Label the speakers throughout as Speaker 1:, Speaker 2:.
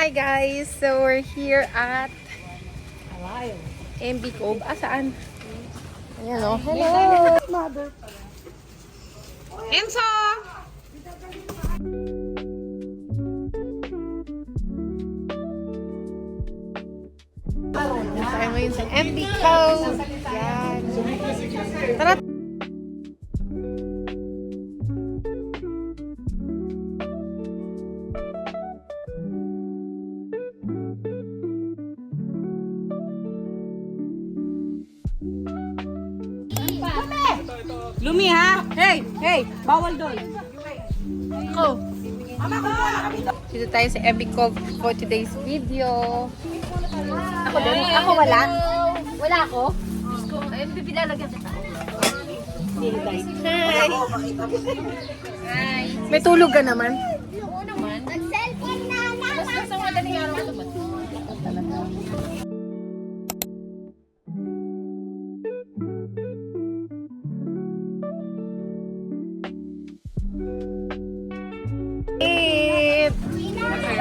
Speaker 1: Hi guys! So we're here at MB Cove. Saan? Ayan o. Hello! Enzo! Tayo ngayon sa MB Cove. Yan. Tara!
Speaker 2: Lumi ha? Hey! Hey! Bawal doon.
Speaker 1: Ako. Dito tayo sa MB Cove for today's video.
Speaker 3: Ako din? Ako wala? Wala ako? Ay, pipilalagyan kita.
Speaker 1: Hi! Hi! May tulog ka naman?
Speaker 3: Nag-cellphone na naman!
Speaker 2: Mas sa madaling araw ito ba?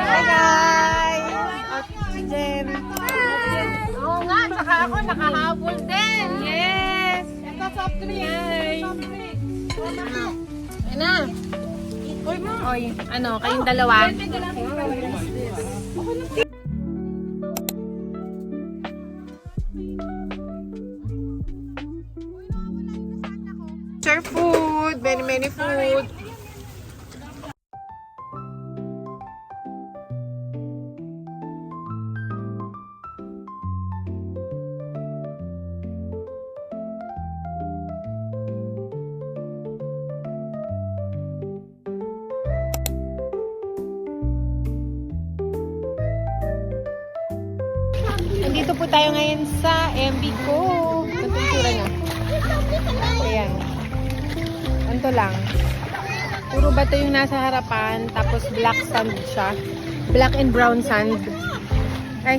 Speaker 1: Hi guys! At si Jen.
Speaker 2: Oo nga, saka ako nakahabol din.
Speaker 1: Yes!
Speaker 2: Ito soft drink.
Speaker 1: Hi!
Speaker 2: Ayun na.
Speaker 1: Oy, ano, kayong dalawa? Share food, many food. Nandito po tayo ngayon sa MB Cove. Ito yung tsura niya. Ayan. Anto lang. Puro bato yung nasa harapan. Tapos black sand siya. Black and brown sand. Ay.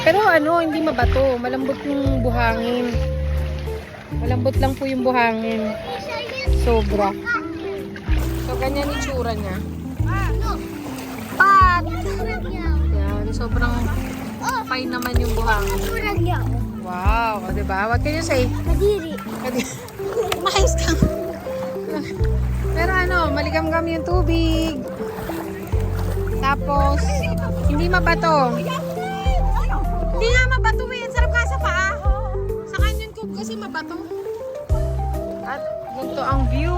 Speaker 1: Pero ano, hindi mabato. Malambot yung buhangin. Malambot lang po yung buhangin. Sobra. So, ganyan yung tsura niya. Pat! Yan. Sobrang fine naman yung buhangin. Wow, o diba? What can you say?
Speaker 3: Kadiri.
Speaker 1: Mahis ka. Pero ano, maligam-gam yung tubig. Tapos, hindi mabato. Hindi nga mabato eh. Ang sarap nga sa paa. Sa Canyon Cove kasi mabato. At ganito ang view.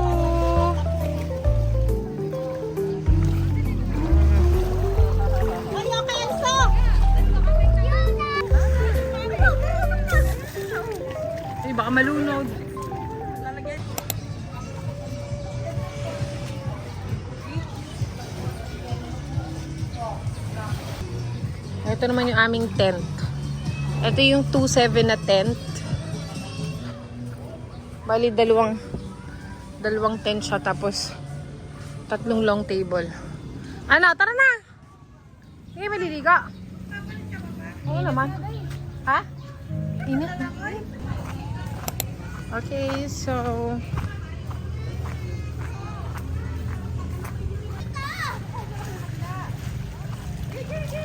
Speaker 1: Ay, baka malunod. Ito naman yung aming tent. Ito yung 2.7 na tent. Bali, dalawang tent siya. Tapos, 3 long table. Ano? Tara na! Hindi, maliligo. Oo naman. Ha? Init na. Okay, so...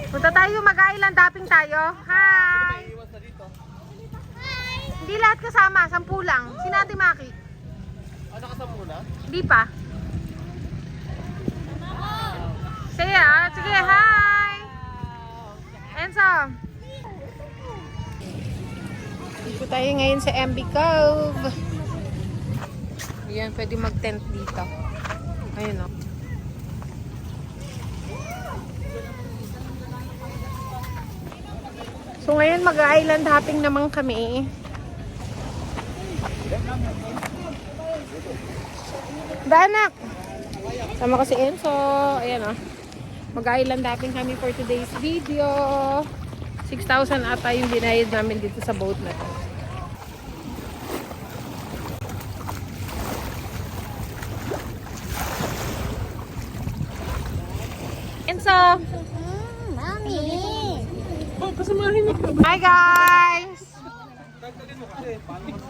Speaker 1: Punta tayo, mag-island hopping tayo. Hi! Hindi lahat kasama, 10 lang. Si Ate Maki.
Speaker 4: Ano ka sa muna?
Speaker 1: Hindi pa. Sige, sige, hi! Enzo. Dito tayo ngayon sa MB Cove. Ayan, pwede mag-tent dito. Ayun o. So ngayon mag-island hopping naman kami. Danak! Sama ko si Enzo. Ayan o. Mag-island hopping kami for today's video. 6,000 ata yung binayad namin dito sa boat na to. Enzo!
Speaker 3: Mami!
Speaker 1: Hi guys!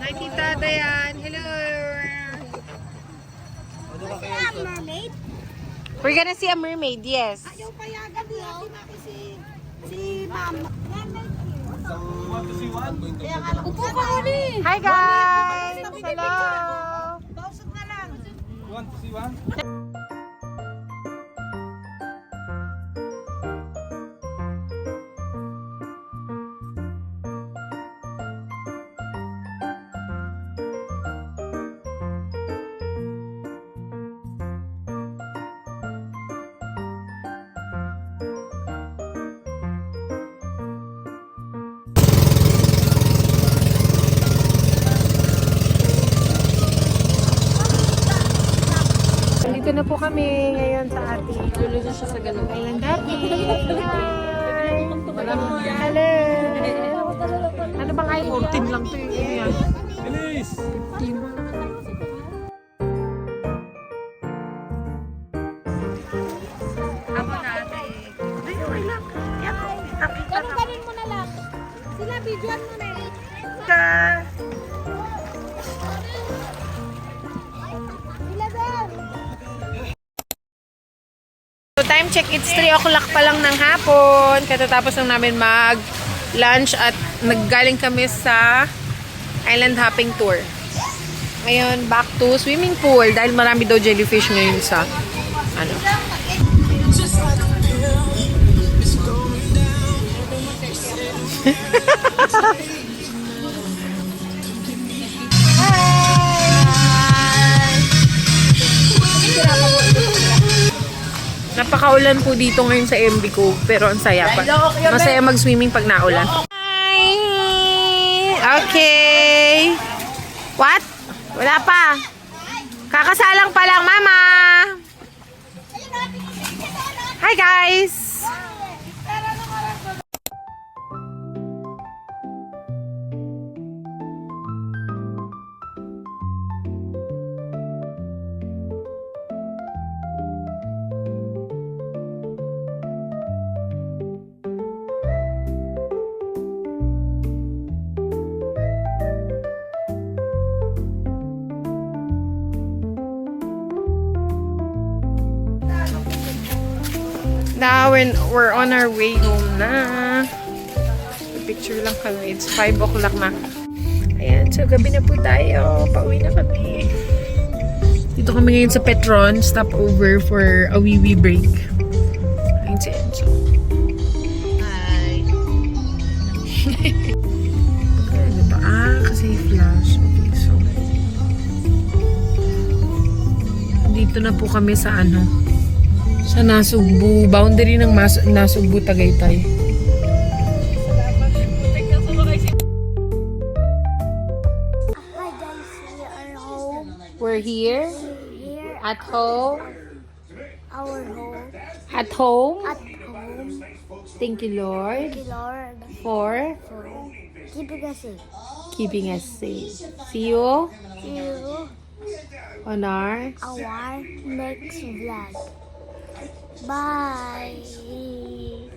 Speaker 1: Hi Tita Dayan! Hello!
Speaker 3: Mermaid?
Speaker 1: We're gonna see a mermaid, yes.
Speaker 3: Ayaw payagan ni Ate Maki si Mama.
Speaker 4: You want to see one?
Speaker 3: Upo ka uli.
Speaker 1: Hi guys! Hello!
Speaker 3: Pausot na lang.
Speaker 4: You want to see one?
Speaker 1: Dito na po kami ngayon sa ating
Speaker 2: Luluso siya sa ganun.
Speaker 1: island hopping. Hi! Hello! Ano bang ay 14 lang to yung yan.
Speaker 4: Bilis!
Speaker 1: 15.
Speaker 3: Ganun mo na lang. Sila, videoan mo na eh. Sila Ben.
Speaker 1: So time check, it's 3 o'clock pa lang ng hapon. Katatapos lang namin mag-lunch at naggaling kami sa island hopping tour. Ngayon, back to swimming pool dahil marami daw jellyfish ngayon sa ano. Napakaulan po dito ngayon sa MB ko, pero ang saya pa. Masaya mag-swimming pag naulan. Hi! Okay. What? Wala pa. Kakasalang pa lang, Mama. Hi, guys. Now, we're on our way home na. Picture lang kami. It's 5 o'clock na. Ayan, so gabi na po tayo. Pauwi na kami. Dito kami ngayon sa Petron. Stopover for a wee break. Ayun si Enzo.
Speaker 2: Hi.
Speaker 1: Ano ba? Kasi flash. Okay, so. Dito na po kami sa ano. Sa Nasugbu, boundary ng Nasugbu, Tagaytay.
Speaker 3: Hi guys, we are home.
Speaker 1: We're here
Speaker 3: Here,
Speaker 1: at home.
Speaker 3: our home.
Speaker 1: At home.
Speaker 3: At home.
Speaker 1: Thank you, Lord,
Speaker 3: Thank you, Lord,
Speaker 1: for
Speaker 3: for keeping us safe.
Speaker 1: keeping us safe. See you
Speaker 3: See you
Speaker 1: on our
Speaker 3: our next vlog. Bye.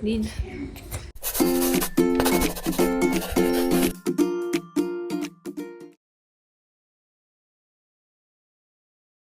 Speaker 1: need